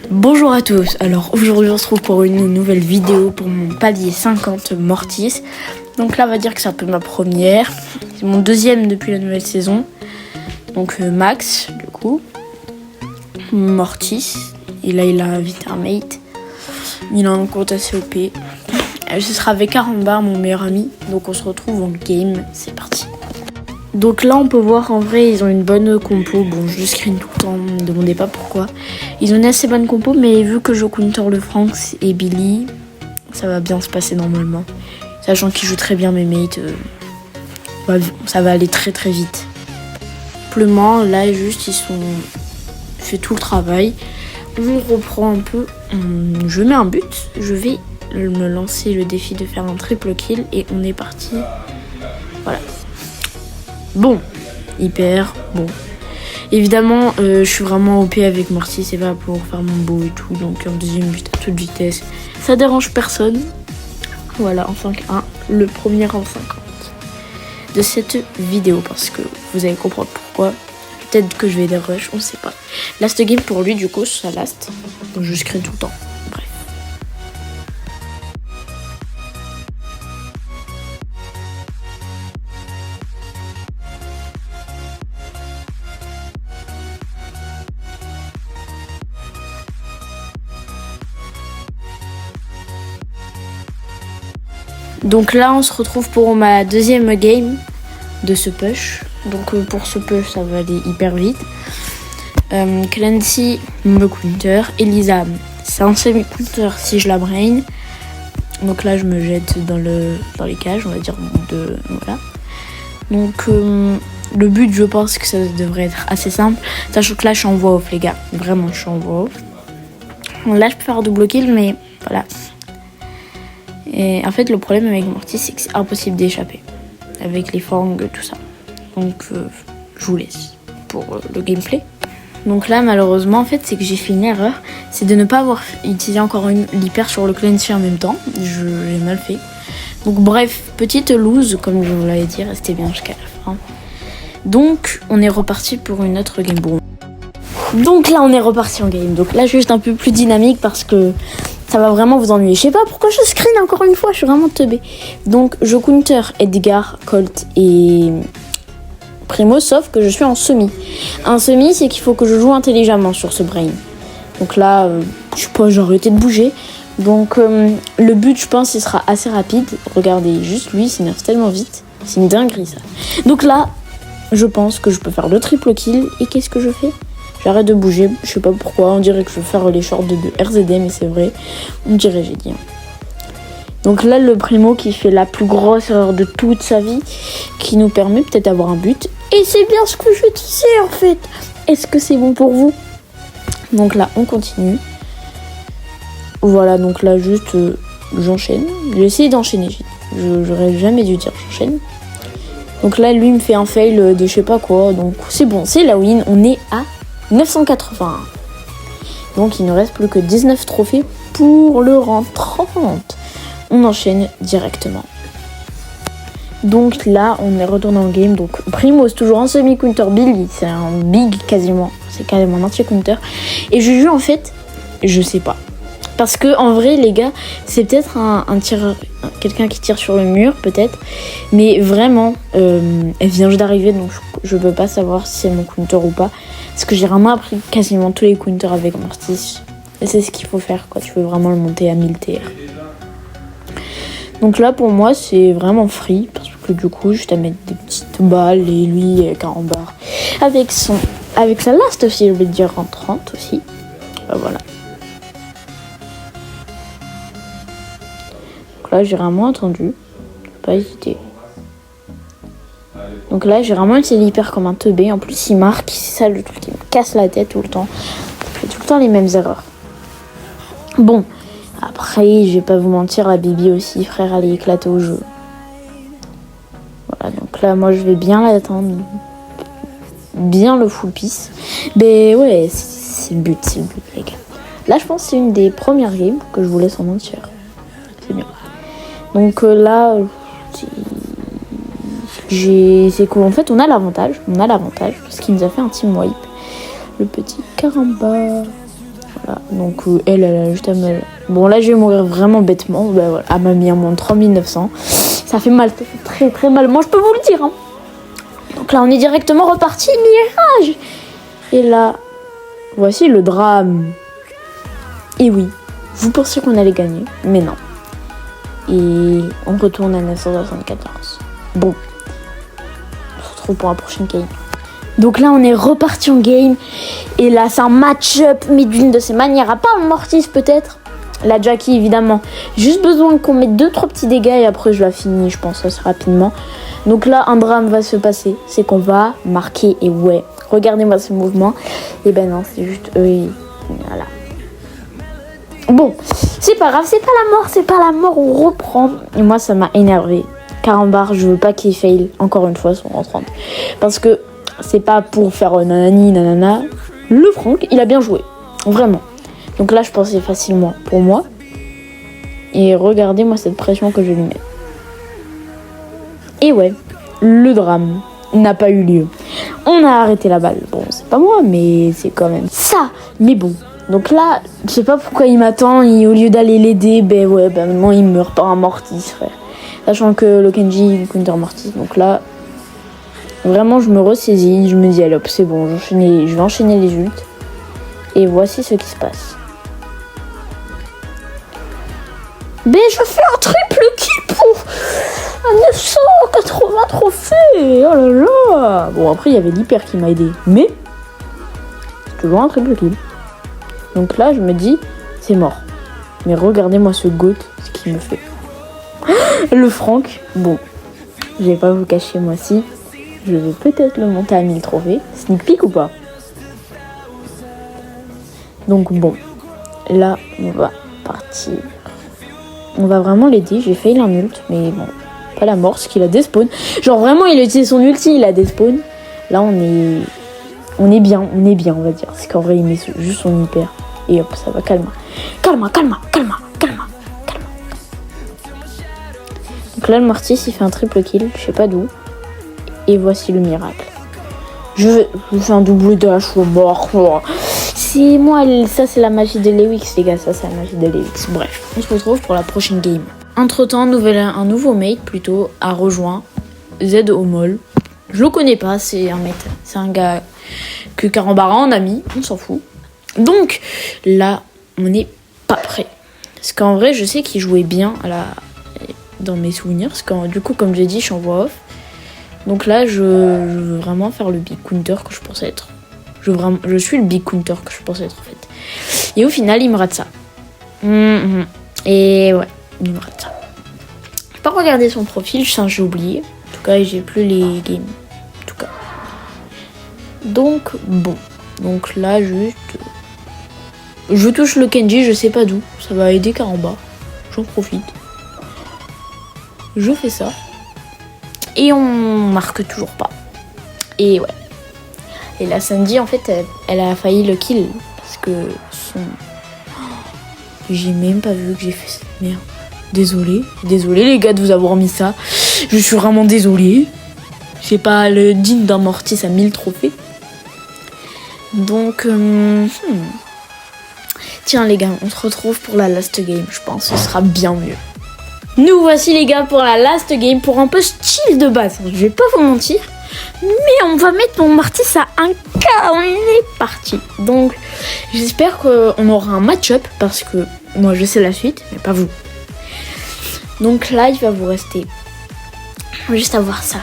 Bonjour à tous, alors aujourd'hui on se retrouve pour une nouvelle vidéo pour mon palier 50 Mortis. Donc là on va dire que c'est un peu ma première, c'est mon deuxième depuis la nouvelle saison. Donc Max du coup, Mortis, et là il a Vitermate, il a un compte assez OP. Ce sera avec Carambar mon meilleur ami, donc on se retrouve en game, c'est parti. Donc là on peut voir en vrai ils ont une bonne compo, bon je screen tout le temps, ne me demandez pas pourquoi. Ils ont une assez bonne compo mais vu que je counter le Franks et Billy, ça va bien se passer normalement. Sachant qu'ils jouent très bien mes mates, ça va aller très très vite. Simplement là juste ils sont fait tout le travail, on reprend un peu, je mets un but, je vais me lancer le défi de faire un triple kill et on est parti, voilà. Bon, hyper bon. Évidemment, je suis vraiment OP avec Mortis, c'est pas pour faire mon beau et tout, donc en deuxième but à toute vitesse. Ça dérange personne. Voilà, en 5-1, le premier en 50 de cette vidéo, parce que vous allez comprendre pourquoi. Peut-être que je vais des rush, on sait pas. Last game pour lui, du coup, ça last. Donc je screen tout le temps. Bref. Donc là on se retrouve pour ma deuxième game de ce push. Donc pour ce push ça va aller hyper vite. Clancy me counter, Elisa c'est un semi-counter si je la brain. Donc là je me jette dans les cages, on va dire voilà. Donc le but je pense que ça devrait être assez simple. Sachant que là je suis en voix off les gars, vraiment je suis en voix off. Bon, là je peux faire double kill mais voilà. Et en fait le problème avec Mortis c'est que c'est impossible d'échapper avec les fangs tout ça. Donc je vous laisse pour le gameplay. Donc là malheureusement en fait c'est que j'ai fait une erreur, c'est de ne pas avoir utilisé encore l'hyper sur le Clancy en même temps. J'ai mal fait. Donc bref, petite lose comme je vous l'avais dit, restez bien jusqu'à la fin. Donc on est reparti pour une autre game. Bon. Donc là on est reparti en game. Donc là juste un peu plus dynamique parce que ça va vraiment vous ennuyer. Je sais pas pourquoi je screen encore une fois, je suis vraiment teubée. Donc je counter Edgar, Colt et Primo, sauf que je suis en semi. Un semi, c'est qu'il faut que je joue intelligemment sur ce brain. Donc là, je sais pas, j'ai arrêté de bouger. Donc le but, je pense, il sera assez rapide. Regardez, juste lui, il s'énerve tellement vite. C'est une dinguerie ça. Donc là, je pense que je peux faire le triple kill. Et qu'est-ce que je fais ? J'arrête de bouger, je sais pas pourquoi, on dirait que je vais faire les shorts de RZD, mais c'est vrai, on dirait, j'ai dit. Donc là, le Primo qui fait la plus grosse erreur de toute sa vie, qui nous permet peut-être d'avoir un but. Et c'est bien ce que je disais en fait. Est-ce que c'est bon pour vous ? Donc là, on continue. Voilà, donc là, juste, j'enchaîne. J'ai essayé d'enchaîner, j'aurais jamais dû dire j'enchaîne. Donc là, lui me fait un fail de je sais pas quoi, donc c'est bon, c'est la win, on est à 980. Donc il ne reste plus que 19 trophées pour le rang 30. On enchaîne directement. Donc là on est retourné en game. Donc Primo c'est toujours en semi-counter, Billy c'est un big quasiment. C'est carrément un anti-counter. Et je joue en fait, je sais pas. Parce que en vrai les gars, c'est peut-être un tireur, quelqu'un qui tire sur le mur peut-être. Mais vraiment, elle vient juste d'arriver donc je peux pas savoir si c'est mon counter ou pas. Parce que j'ai vraiment appris quasiment tous les counters avec Mortis. Et c'est ce qu'il faut faire quand tu veux vraiment le monter à 1000 TR. Donc là pour moi c'est vraiment free. Parce que du coup juste à mettre des petites balles et lui Carambar. Avec sa last aussi, je vais dire en 30 aussi. Voilà. Donc là j'ai vraiment attendu. Pas hésiter. Donc là j'ai vraiment essayé l'hyper comme un teubé. En plus il marque, c'est ça le truc qui me casse la tête tout le temps. Je fais tout le temps les mêmes erreurs. Bon, après je vais pas vous mentir, la Bibi aussi, frère, elle est éclatée au jeu. Voilà, donc là moi je vais bien l'attendre. Bien le full piece. Mais ouais, c'est le but les gars. Là je pense que c'est une des premières games que je vous laisse en entière. C'est bien. Donc là, c'est cool. En fait, on a l'avantage parce qu'il nous a fait un team wipe. Le petit Carambar. Voilà. Voilà. Donc elle a juste à me... Bon là je vais mourir vraiment bêtement. Bah, voilà. Elle m'a mis un moins de 3900. Ça fait mal, ça fait très très mal. Moi je peux vous le dire. Hein. Donc là on est directement reparti. Mirage. Et là, voici le drame. Et oui, vous pensiez qu'on allait gagner. Mais non. Et on retourne à 974. Bon. On se retrouve pour la prochaine game. Donc là, on est reparti en game. Et là, c'est un match-up, mais d'une de ces manières. À part Mortis, peut-être. La Jackie, évidemment. Juste besoin qu'on mette 2-3 petits dégâts. Et après, je la finis, je pense, assez rapidement. Donc là, un drame va se passer. C'est qu'on va marquer. Et ouais, regardez-moi ce mouvement. Et ben non, c'est juste eux. Et voilà. Bon, c'est pas grave, c'est pas la mort, on reprend. Et moi, ça m'a énervé. Carambar, je veux pas qu'il fail encore une fois son rentrant. Parce que c'est pas pour faire nanani, nanana. Le Franck, il a bien joué. Vraiment. Donc là, je pensais facilement pour moi. Et regardez-moi cette pression que je lui mets. Et ouais, le drame n'a pas eu lieu. On a arrêté la balle. Bon, c'est pas moi, mais c'est quand même ça. Mais bon. Donc là, je sais pas pourquoi il m'attend, et au lieu d'aller l'aider, ben ouais, ben maintenant il meurt par un Mortis, frère. Sachant que le Kenji il counter Mortis, donc là, vraiment je me ressaisis, je me dis allez hop, c'est bon, je vais enchaîner les ults. Et voici ce qui se passe. Ben je fais un triple kill pour un 980 trophées, oh là là. Bon après il y avait l'hyper qui m'a aidé, mais c'est toujours un triple kill. Donc là, je me dis, c'est mort. Mais regardez-moi ce goat, ce qu'il me fait. Le Franck, bon, je vais pas vous cacher, moi aussi. Je vais peut-être le monter à 1000 trophées. Sneak peek ou pas? Donc bon, là, on va partir. On va vraiment l'aider. J'ai failli un ult, mais bon, pas la mort, parce qu'il a despawn. Genre vraiment, il a utilisé son ulti, il a despawn. Là, on est bien, on va dire. C'est qu'en vrai, il met juste son hyper. Et hop, ça va, calme. Donc là, le Mortis, il fait un triple kill, je sais pas d'où. Et voici le miracle. Je fais un double dash, mort. C'est moi, ça c'est la magie de Lewix, les gars, ça c'est la magie de Lewix. Bref, on se retrouve pour la prochaine game. Entre-temps, un nouveau mate, plutôt, a rejoint Z Homol. Je le connais pas, c'est un mate. C'est un gars que Carambar en a mis, on s'en fout. Donc là, on n'est pas prêt. Parce qu'en vrai, je sais qu'il jouait bien dans mes souvenirs. Parce que du coup, comme j'ai dit, je suis en voix off. Donc là, je veux vraiment faire le big counter que je pensais être. Je suis le big counter que je pensais être en fait. Et au final, il me rate ça. Et ouais, il me rate ça. J'ai pas regardé son profil, j'ai oublié. En tout cas, j'ai plus les games. En tout cas. Donc, bon. Donc là, juste... Je touche le Kenji, je sais pas d'où. Ça va aider Carambar. J'en profite. Je fais ça. Et on marque toujours pas. Et ouais. Et la Sandy, en fait, elle a failli le kill. Parce que son... J'ai même pas vu que j'ai fait cette merde. Désolée les gars de vous avoir mis ça. Je suis vraiment désolée. J'ai pas le digne d'un Mortis à 1000 trophées. Donc... Tiens les gars, on se retrouve pour la last game. Je pense que ce sera bien mieux. Nous voici les gars pour la last game. Pour un peu style de base. Je vais pas vous mentir. Mais on va mettre mon Mortis à 1K. On est parti. Donc j'espère qu'on aura un match-up. Parce que moi je sais la suite. Mais pas vous. Donc là il va vous rester juste à voir ça.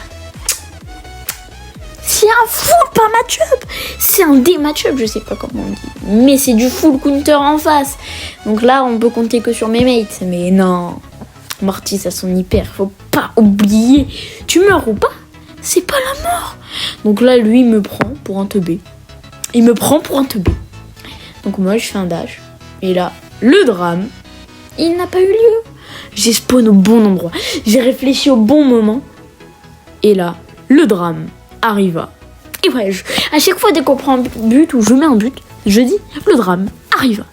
C'est un full pas match-up. C'est un D-match-up, je sais pas comment on dit. Mais c'est du full counter en face. Donc là, on peut compter que sur mes mates. Mais non. Mortis a son hyper. Faut pas oublier. Tu meurs ou pas? C'est pas la mort. Donc là, lui, il me prend pour un teubé. Il me prend pour un teubé. Donc moi, je fais un dash. Et là, le drame, il n'a pas eu lieu. J'ai spawn au bon endroit. J'ai réfléchi au bon moment. Et là, le drame arriva. Et ouais, à chaque fois dès qu'on prend un but ou je mets un but, je dis le drame arriva.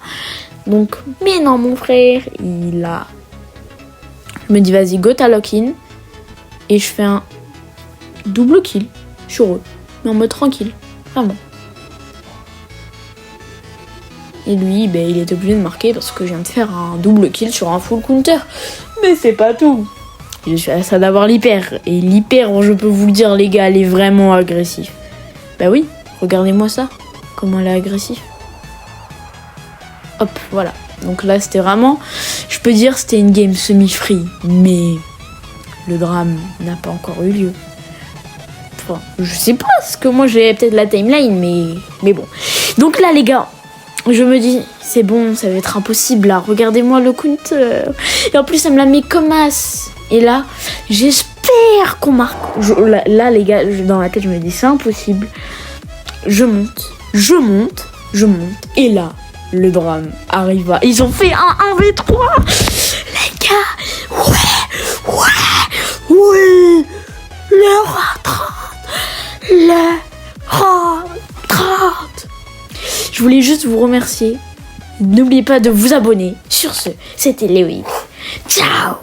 Donc, mais non mon frère, il a... Je me dis vas-y, go ta lock-in. Et je fais un double kill sur eux. Mais en mode tranquille. Vraiment. Et lui, ben, il était obligé de marquer parce que je viens de faire un double kill sur un full counter. Mais c'est pas tout. Je suis à ça d'avoir l'hyper. Et l'hyper, je peux vous le dire, les gars, elle est vraiment agressive. Bah oui, regardez-moi ça. Comment elle est agressive. Hop, voilà. Donc là, c'était vraiment... Je peux dire c'était une game semi-free. Mais le drame n'a pas encore eu lieu. Enfin, je sais pas, parce que moi, j'ai peut-être la timeline, mais bon. Donc là, les gars... Je me dis, c'est bon, ça va être impossible là. Regardez-moi le counter. Et en plus, elle me la met comme as. Et là, j'espère qu'on marque. Là, les gars, dans la tête, je me dis, c'est impossible. Je monte. Et là, le drame arriva. Ils ont fait un 1v3. Les gars, ouais. Le roi 30. Je voulais juste vous remercier. N'oubliez pas de vous abonner. Sur ce, c'était Léoï. Ciao.